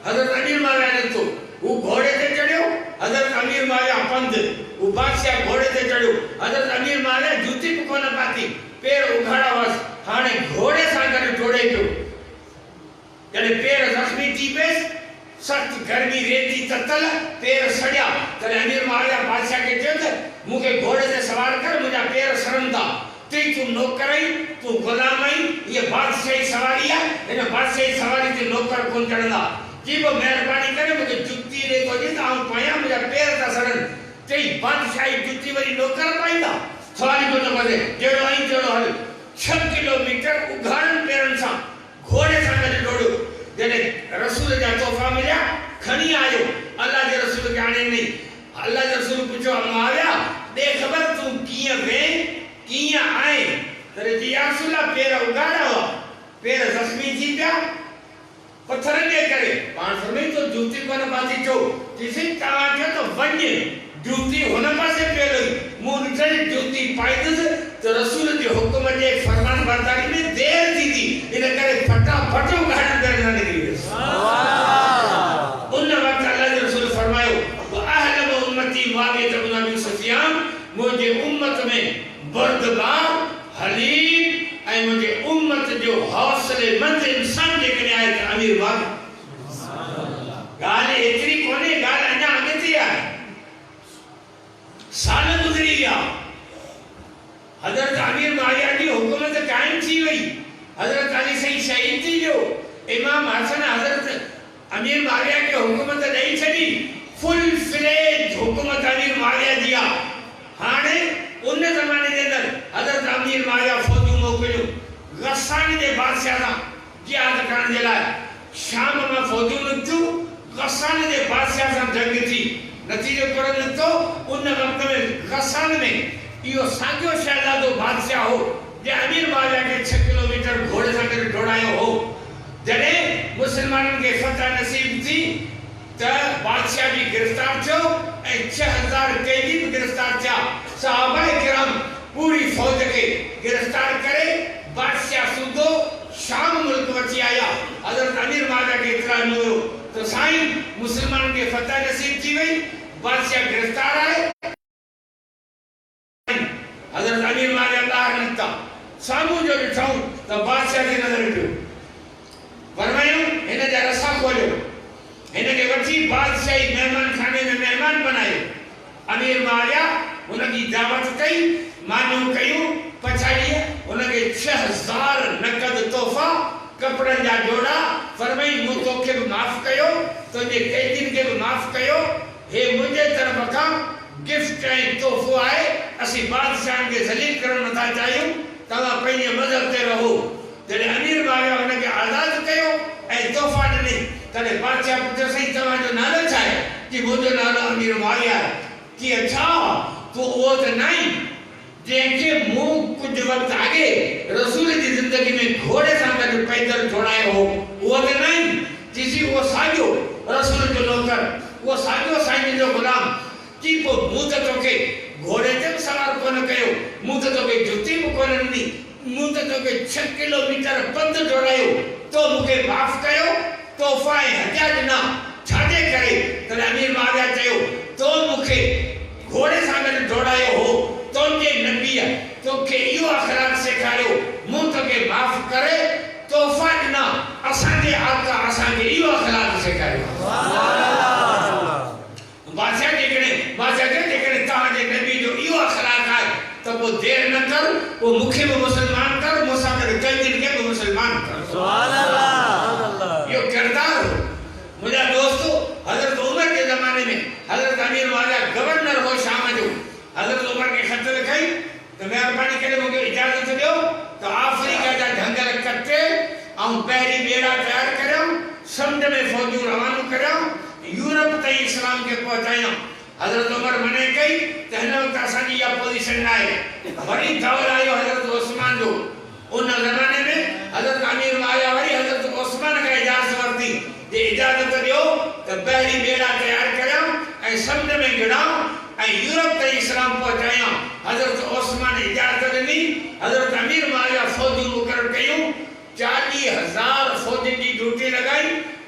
Speaker 1: हज़रत अमीर मुआविया निकितो, वो घोड़े ते चढ़ियो, हज़रत अमीर मुआविया पंध, वो बादशाह घोड़े ते चढ़ियो, हज़रत अमीर मुआविया जूती बि कोन पाती, पैर उघाड़ा हुअसि, हाणे घोड़े सां गॾु डोड़े पियो। जॾहिं पैर ज़ख़्मी थी पियसि, सख़्त गर्मी रेती ततल, पैर सड़िया, तॾहिं अमीर मुआविया बादशाह खे चयो त मूंखे घोड़े ते सवार कर, मुंहिंजा पैर सड़नि था। चई तूं नौकर आहीं, तूं ग़ुलाम आहीं, हीअ बादशाही सवारी आहे, हिन बादशाही सवारी ते नौकर कोन चढ़ंदा। जी पोइ महिरबानी करे मूंखे जुती ॾे थो ॾे त आउं पायां, मुंहिंजा पैर था सड़नि। चई बादशाही जुती वरी नौकर पाईंदा? सवारी कोन पवे, जहिड़ो आई तहिड़ो हल। 6 किलोमीटर उघाड़नि पेरनि सां घोड़े सां गॾु डोड़ियो। जॾहिं रसूल जा तोहफ़ा मिलिया खणी आयो, अल्लाह जे रसूल खे हाणे नहीं, अल्लाह जो रसूल पुछो मुआविया दे ख़बर तूं कीअं वें कीअं आए? तॾहिं जी या रसूल पैर उघाड़ा हुआ, पैर ज़ख़्मी थी पिया पत्थरनि जे करे। पाण फरमाई तो जूती कोन पाती चो, चईसि तव्हां चयो त वञ, जूती हुन पासे पियल हुई, मूं ॾिठई जूती पाईंदुसि त रसूल जे हुकुम जे फरमान बरदारी में देर थी थी, इन करे फटाफट उघाड़नि पेरनि सां निकिरी वियुसि। उन वक़्तु अल्लाह जो रसूल फरमायो अहलम उम्मती मुआविया इब्न अबी सुफियान, मुंहिंजे उम्मत में बर्दबार हलीम ऐं मुंहिंजे उम्मत जो हौसले मंद इंसान जेकॾहिं आहे त अमीर मुआविया। ॻाल्हि एतिरी कोन्हे, ॻाल्हि अञा अॻिते आहे। साल गुज़री विया, हज़रत अमीर मुआविया जी हुकूमत क़ाइम थी वई, हज़रत अली सही शहीद थी वियो, इमाम हसन हज़रत अमीर मुआविया खे हुकूमत ॾेई छॾी, फुल फ्लेज हुकूमत अमीर मुआविया जी आहे। हाणे उन ज़माने जे अंदरि हज़रत अमीर मुआविया फ़ौजूं मोकिलियूं गस्सान जे बादशाह सां जिहाद करण जे लाइ। शाम में फ़ौजूं निकितियूं, गस्सान जे बादशाह सां जंग थी, नतीजो कहिड़ो निकितो? उन वक़्त में गस्सान में इहो साॻियो शहज़ादो बादशाह हो जे अमीर मुआविया खे 6 किलोमीटर घोड़े सां गॾु डोड़ायो हो। जॾहिं मुसलमाननि खे फतह नसीब थी त बादशाह भी गिरफ्तार थियो ऐं 6000 कैदी भी गिरफ्तार थिया। सहाबाए किराम पूरी फौज के गिरफ्तार करे बादशाह सूदो शाम मुल्क वठी आया। हज़रत अमीर मुआविया के इतला मिलो तो साईं मुसलमान के फतह नसीब थी वई, बादशाह गिरफ्तार आए। हज़रत अमीर मुआविया ॿाहिरि निकिता, साम्हूं जो ॾिठऊं त बादशाह खे नज़र पियो, फरमायूं हिन जा रसा खोलियो, हिन खे वठी बादशाही मेहमान खाने में मेहमान बनायो। अमीर मुआविया उनकी दावत कई, मानू कयूं, पछाड़ी उनके 6000 नकद तोहफा कपड़न जा जोड़ा, फरमाई मूं तोखे भी माफ़ कयो, तुझे कैदीन के भी माफ़ कयो, हे मुझे तरफ का गिफ्ट ऐं तोहफो आहे। असीं बादशाह के ज़लील करण नथा चाहियूं, तव्हां पंहिंजे मज़हब ते रहो। जॾहिं अमीर मुआविया उनके आज़ाद कयो ऐं तोहफा ॾिनी, तॾहिं बादशाह पुछियो साईं तव्हांजो नालो छा आहे? कि मुंहिंजो नालो अमीर मुआविया आहे। कि अच्छा तूं उहो त न आहीं जंहिंखे मूं कुझु वक़्तु अॻे रसूल जी ज़िंदगी में घोड़े सां गॾु पैदल दौड़ायो हो, उहो त न आहीं? चईसि उहो साॻियो रसूल जो नौकर, उहो साॻियो साईं जो ग़ुलाम। कि पोइ मूं त तोखे घोड़े ते बि सवार कोन कयो, मूं त तोखे जुती बि कोन ॾिनी, मूं त तोखे 6 किलोमीटर पंध दौड़ायो, तो मूंखे माफ़ कयो, तोहफ़ा ऐं हदिया ॾिना, छाजे करे? तॾहिं अमीर मुआविया चयो तो मूंखे घोड़े सां गॾु दौड़ायो हो, तुंहिंजे नबीअ तोखे इहो अख़लाक़ सेखारियो, मूं तोखे माफ़ करे तोहफ़ा ॾिना, असांजे आका असांखे इहो अख़लाक़ सेखारियो। बादशाह जेकॾहिं तव्हांजे नबी जो इहो अख़लाक़ आहे त पोइ देरि न कर, पोइ मूंखे बि मुस्लमान कर, मूंसां गॾु कैदियुनि खे बि मुस्लमान कर। सुभान अल्लाह। इहो किरदार हो। मुंहिंजा दोस्तो, हज़रत उमर के ज़माने में हज़रत अमीर मुआविया गवर्नर हो शाम जो, हज़रत उमर के ख़त लिखाई त महिरबानी करे मूंखे इजाज़त ॾियो त अफ्रीका जा जंगल कटे ऐं पहिरीं ॿेड़ा तयारु करियो, समुंड में फौजू रवानो करिया यूरोप ताईं इस्लाम के पहुंचाया हजरत उमर मने कई त हिन वक्त असांजी इहा पोजीशन आहे वरी दौर आयो हजरत उस्मान जो उन ज़माने में हजरत अमीर माया वरी हजरत उस्मान का इजाज़त वरती जे इजाज़त ॾियो त बहरी बेड़ा तैयार करिया ऐं समुंड में गिड़ाऊं ऐं यूरोप ताईं इस्लाम पहुंचाया हजरत उस्मान इजाज़त ॾिनी हजरत अमीर माया फौजू मुक़रर कयूं 40,000 फौजी जी ड्यूटी लगाई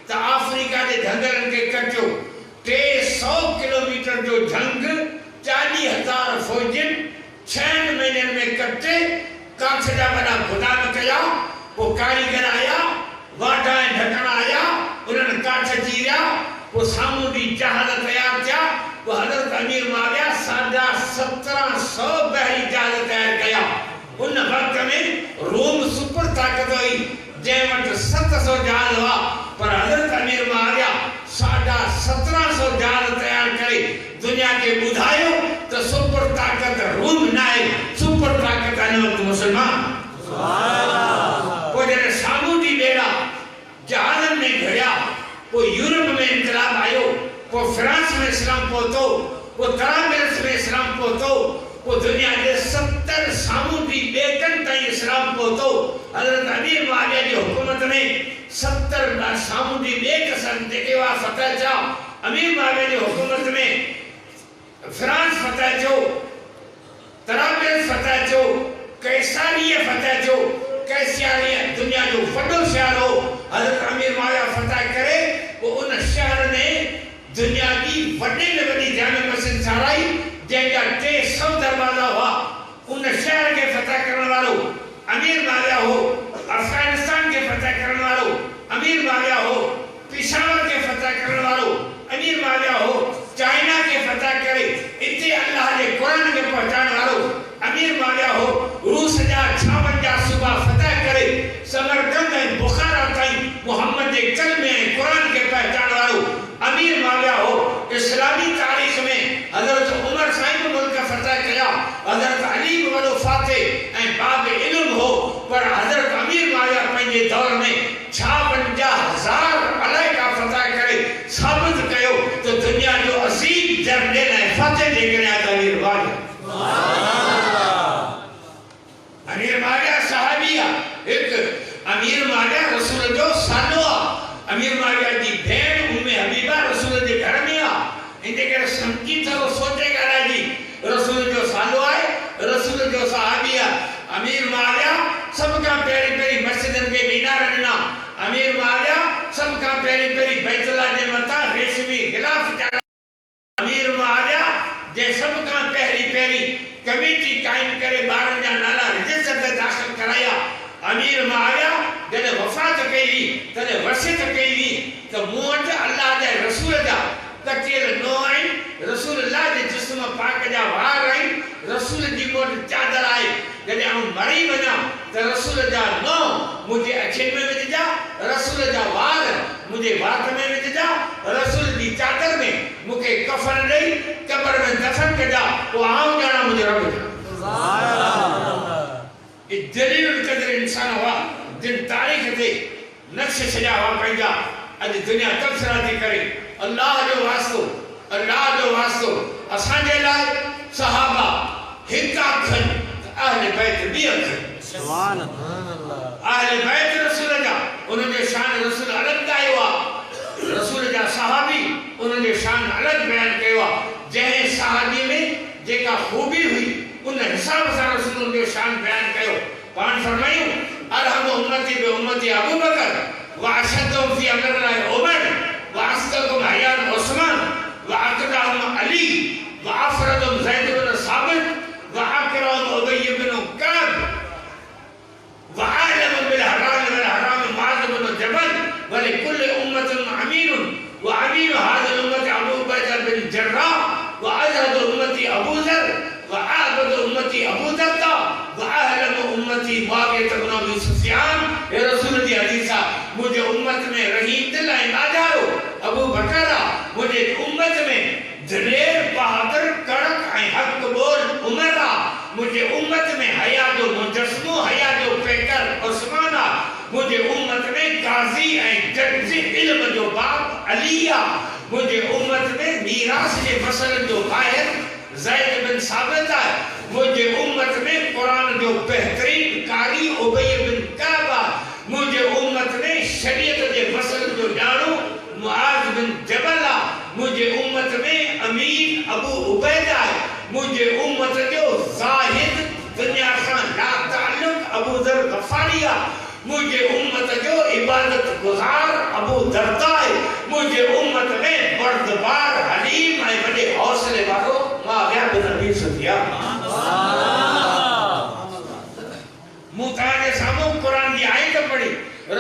Speaker 1: त अफ्रीका के जंगलन के कटियो 300 किलोमीटर जो जंग 40,000 फौजी 6 महीने में कटे कांच जा बड़ा गोदाम कया वो कारीगर आया वाटा ढकण आया उन्हनि काठ चीरिया वो सामूंडी जहाज तैयार किया वो हजरत अमीर माविया 1750 बहरी जहाज तैयार किया उन वक्त में रोम सुपर ताकत हुई जंहिं वटि 700 जहाज हुआ पर हजरत अमीर माविया 1750 जहाज तैयार करे दुनिया के बुधायो तो सुपर ताकत रोम ना है सुपर ताकत है वक्त मुसलमान सुभान अल्लाह वो जने सामूंडी बेड़ा जहाजन में घड़िया वो यूरोप में इनकलाब आयो वो फ्रांस में इस्लाम पहुंचो वो तराबियत में इस्लाम पहुंचो वो दुनिया के 70 सामूंडी बेकन ताईं इस्लाम पहुंचो हजरत अमीर माविया की हुकूमत में 70 सामूंडी बेक सन जेके वा फतह जा अमीर माविया की हुकूमत में फ्रांस फतह जो तराबियत फतह जो कैसारिया फतह जो कैसारिया दुनिया जो वडो शहर हो हजरत अमीर माविया फतह करे वो उन शहर ने दुनिया की वडे में वडी जामे मस्जिद ठाराई जंहिंजा 300 दरवाजा हुआ उन शहर के फतह करण वालो अमीर माविया हो अफगानिस्तान के फतह करण वालो अमीर माविया हो पेशावर के फतह करण वालो अमीर माविया हो चाइना के फतह करे इते अल्लाह के कुरान के पहचान वालो अमीर माविया हो रूस जा 56 सूबा फतह करे समरकंद ऐं बुखारा ताईं मोहम्मद के कलमे ऐं कुरान के पहचान वालो अमीर माविया हो इस्लामी तारीख में हजरत उमर साहिब मुल्क फतह किया हजरत अली वडो फातिह ऐं बाब इल्म हो पर हजरत अमीर माविया पंहिंजे दौर में 56,000 अलाइका फतह करे साबित कयो तो दुनिया जो असीम जर्नल ऐं फातिह जेकॾहिं आहे अमीर माविया अमीर माविया सहाबिया एक अमीर माविया रसूल जो सालो अमीर माविया की भेण उम्मे हबीबा रसूल के घर में आ इनके करे समझी थो सोचे करा जी रसूल जो सालो आए रसूल जो सहाबिया अमीर माविया सब का पेरी मस्जिदन के मीनार ॾिना अमीर माविया सब का पेरी बैतुल्ला जे मथा रेशमी गिलाफ चढ़ा अमीर माविया जे सब का पेरी कमेटी कायम करे बारन जा नाला रजिस्टर में दाखिल कराया अमीर माविया जॾहिं वफ़ात कई तॾहिं वसियत कई तो मूं वटि अल्लाह जे रसूल जा कटियल नो आहिनि रसूल अल्लाह जे जिस्म पाक जा वार आहिनि रसूल जी मूं वटि चादर आहे जॾहिं आउं मरी वञा त रसूल जा नो मुंहिंजे अखियुनि में विझिजा रसूल जा वार मुंहिंजे वात में विझिजा रसूल जी चादर में मूंखे कफन ॾेई कब्र में दफन कजा पोइ आउं ॼाणा मुंहिंजे रब जा सुभान अल्लाह ये जलील कदर इंसान हुआ जिन तारीख थे नक्श सजा हुआ पंहिंजा अॼु दुनिया तबसरा थी करे अल्लाह जो वास्तो असांजे लाइ सहाबा हिकु अखनि अहले बैत ॿी अखनि सुभान अल्लाह अहले बैत रसूल जा उन्हनि जो शान रसूल अलॻि ॻायो आहे रसूल जा सहाबी उन्हनि जो शान अलॻि बयानु कयो आहे जंहिं सहाबी में जेका खूबी हुई उन हिसाब से रसूल जो शान बयान कयो पान फरमायूं अरहम उम्मती बे उम्मती अबू बकर व अशद्दुम फी अमर उमर व अस्दकुम हयान उस्मान व अक़दाम अली व अफरदुम ज़ैद बिन साबित व अकरम उबय बिन कअब व आलम बिल हराम माज़ बिन जबल व लिकुल्ल उम्मतिन अमीन व अमीन हाज़िल उम्मत अबू बकर बिन जर्राह व अजहद उम्मती अबू ज़र वआबद उम्मती अबू दर्दा वअहलम उम्मती मुआविया बिन अबी सुफियान ए रसूल जी हदीसा मुझे उम्मत में रहीम दिल ऐं नाजारो अबू बकर मुझे उम्मत में दिलेर बहादुर कड़क ऐं हक बोल उमर मुझे उम्मत में हया जो मुजस्मो हया जो पेकर उस्मान मुझे उम्मत में काजी जज इल्म जो बाप अलिया मुझे उम्मत में मीरास के मसलन जो बाहिर ज़ैद बिन साबित है मुझे उम्मत में कुरान जो बेहतरीन कारी उबय बिन काबा मुझे उम्मत में शरीयत के मसलन जो जानो मुआज बिन जबला मुझे उम्मत में अमीर अबू उबैदा मुझे उम्मत जो जाहिद दुनिया खान ला ताल्लुक अबू दर गफारिया मुझे उम्मत जो इबादत गुजार अबू दरदा मुझे उम्मत में बर्दबार हलीम है बड़े हौसले वालों माविया बिन अबी सुफियान मुताने सामो कुरान की आयत पढ़ी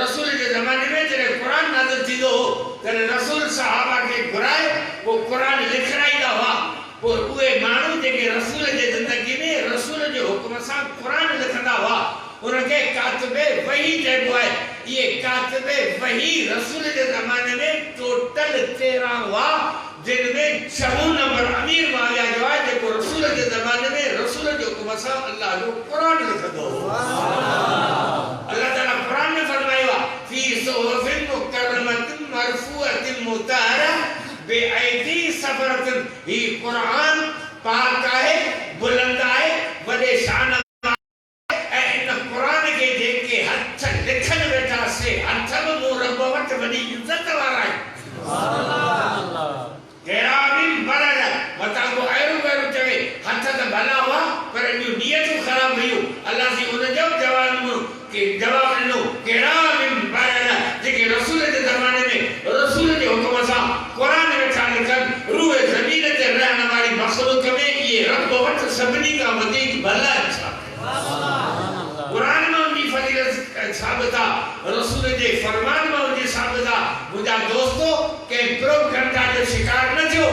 Speaker 1: रसूल के जमाने में जरे कुरान नाज़िल थी दो जरे रसूल सहाबा के घुराए वो कुरान लिखराई दा हुआ वो उए मानू जेके रसूल जे जिंदगी में रसूल जो हुक्म सां कुरान लिखंदा हुआ उनके कातिबे वही चइबो है ये कातिबे वही रसूल के जमाने में टोटल 13 हुआ जिनमें 6 नंबर अमीर माविया जो है जेको रसूल के जमाने में रसूल जो हुक्म सां अल्लाह जो कुरान लिखंदो अल्लाह ताला कुरान में फरमाया फी सुहुफिन मुकर्रमतिन मरफूअतिन मुताहरा बेअयदी सफरतिन ही कुरान पाक है बुलंद है बड़े शान कुरान के देख के हथ लिखन बैठा से हथ में मुरब्बत बड़ी इज्जत वाला है सुभान अल्लाह केरामिन बरद मता को आयु गरु चवे हथ त भला हुआ पर जो नियत खराब हुई अल्लाह जी उन जवाब के जवाब नो केरामिन बरद जेके रसूल के जमाने में रसूल के हुक्म सा कुरान में लिखन रूह जमीन ते रहने वाली मखलूक में ये रब्बत सबनी का वधीक भला अच्छा कुरान में उनकी फजीलत साबिता रसूल के फरमान में उनकी साबिता मुझा दोस्तों के प्रोपगंडा के शिकार न थियो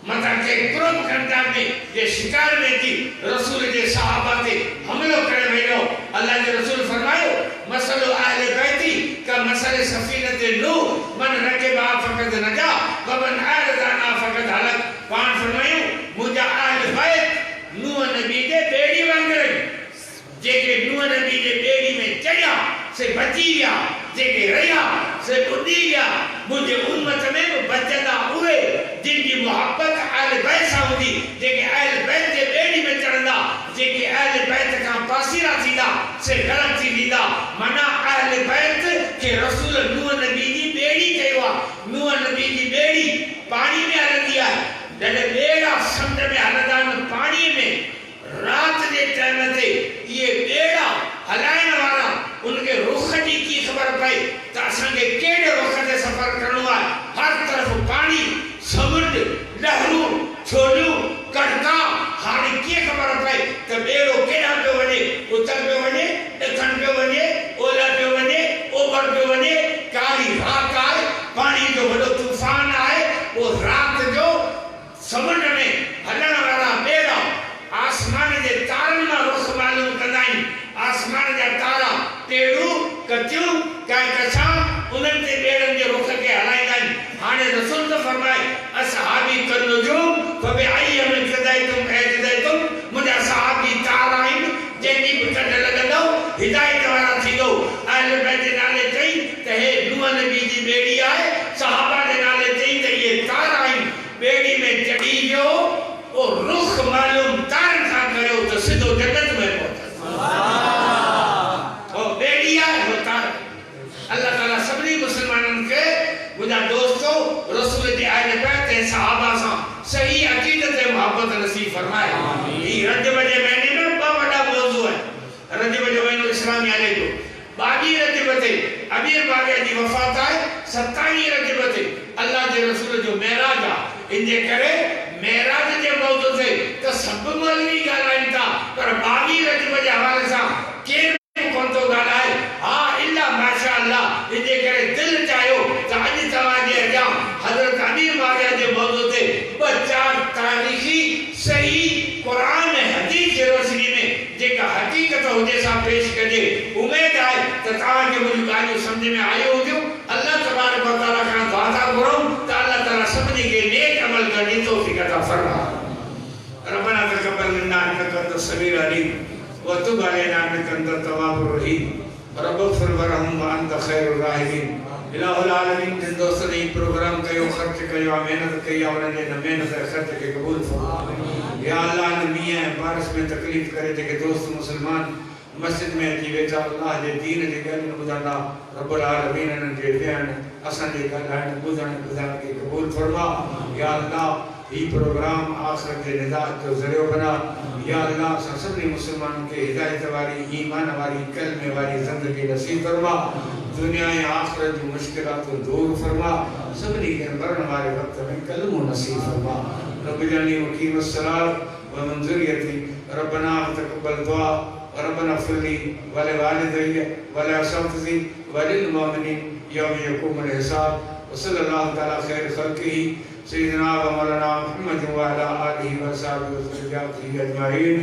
Speaker 1: मता के प्रोपगंडा में ये शिकार में थी रसूल के सहाबा थे हमलो करे वेलो अल्लाह के रसूल फरमायो मसलो अहले बैती का मसले सफीनत नूह मन रकेबा फकद नजा व मन आरदाना फकद हलक पान फरमायो मुझा अहले बैत नूह नबी के बेड़ी वांगरे जेके नूह नबी के बेड़ी में चढ़िया से बची गया जेके रहिया से बुढ़ी गया मुझे उम्मत में बचदा हुए जिनकी मोहब्बत अहले बैत सां हुंदी जेके अहले बैत के बेड़ी में चढ़ंदा जेके अहले बैत का पासीरा थींदा से गलत थी वींदा माना अहले बैत के रसूल नूह नबी की बेड़ी कयो नूह नबी की बेड़ी पानी में हलंदी आहे जॾहिं बेड़ा समुंड में हलंदा आहिनि पानी में रात के टाइम ते ये बेड़ा हलाइण वाला उनके रुख की खबर पई त असांखे केड़े रुख ते सफर करणो आहे हर तरफ पानी समुंड लहरूं छोलियूं कड़का हाणे कीअं खबर पई त बेड़ो केॾां पियो वञे उत्तर पियो वञे ॾखण पियो वञे ओलह पियो वञे ओभर पियो वञे कारी रात आहे पानी जो वॾो तूफान आहे वो रात जो समुंड में हलण वारा बेड़ा आसमान के तारन में रुख मालूम कंदा आहिनि आसमान जा तारा टेड़ू कतियूं कहकशा उन्हनि ते बेड़नि जे रुख खे हलाईंदा आहिनि हाणे रसूल त फरमाए असहाबी कन्नुजूम फबिअय्यिहिम इक़्तदैतुम इक़्तदैतुम मुंहिंजा सहाबी तारा आहिनि जंहिंजी बि कढ लॻंदव हिदायत वारा थींदो अहले बैत जे नाले चई त हे नूह नबी जी बेड़ी आहे सहाबा जे नाले चई त इहे तारा आहिनि बेड़ी में चढ़ी वियो ओ रुख मालूम तारन खां कयो त सिधो जन्नत में पहुंचो ओ बेड़िया हो तार अल्लाह ताला सभी मुसलमानन के मुझा दोस्तों रसूल के अहले बैत के सहाबा सा सही अकीदत से मोहब्बत नसीब फरमाए आमीन ये रजब जे महीने में बड़ा बड़ा मौजू है रजब जो महीनो इस्लामी आले जो 22 रजब ते अमीर बागे जी वफात है 27 रजब ते अल्लाह के रसूल जो मेराज आ इनजे करे मेराज जे मौजू से तो सब मौलवी गालाइन था पर 22 रजब जे हवाले सा के कोन तो गालाए हां इल्ला माशाअल्लाह इनजे करे दिल चायो त अज तवा जे अजा हजरत अमीर बागे जे मौजू ते बच्चा तारीखी सही कुरान हदीस के रोशनी में जेका हकीकत हुजे सा पेश कजे उम्मीद है त ता के मुझे गालियो समझ में आयो हो अल्लाह तबारक व तआला का दुआ था करो त अल्लाह ताला सबनी के नेक अमल करने तौफीक अता फरमा रब्बना तक़ब्बल मिन्ना इन्नका अंतस समीउल अलीम व तुब अलैना इन्नका अंतत तव्वाबुर रहीम रब्बिग़फिर वरहम व अंत खैरुर राहिमीन। इलाहुल आलमीन जिन दोस्तों ने प्रोग्राम कयो खर्च कयो मेहनत कई उन्हें ने मेहनत खर्च के कबूल फरमा। या अल्लाह ने मियां बारिश में तकलीफ करे थे कि दोस्त मुसलमान मस्जिद में अची वेठा अल्लाह जे दीन जी गल ॿुधंदा रब्बुल आलमीन ने जे बयान असां जे ॻाल्हाइण ॿुधण के कबूल फरमा। या अल्लाह ये प्रोग्राम आखिरत के निजात जो ज़रियो बना। या अल्लाह सभी मुसलमानों के हिदायत वाली ईमान वाली कलमे वाली ज़िंदगी नसीब फरमा। दुनिया आखिरत की मुश्किलात दूर फरमा। सभी के मरण वाले वक्त में कलमो नसीब फरमा। रब्बि जअलनी मुक़ीमस सलात व मिन ज़ुर्रियती रब्बना तक़ब्बल दुआ रब्बना इग़फ़िर ली व लिवालिदैया व लिअसातिज़ी व लिल-मुमिनीन यौम यक़ूमुल हिसाब। व सल्लल्लाहु तआला खैर ख़ल्क़िही सय्यिदना व मौलाना मुहम्मद व अला आलिहि व अस्हाबिहि व ज़ुर्रिय्यतिही अजमईन।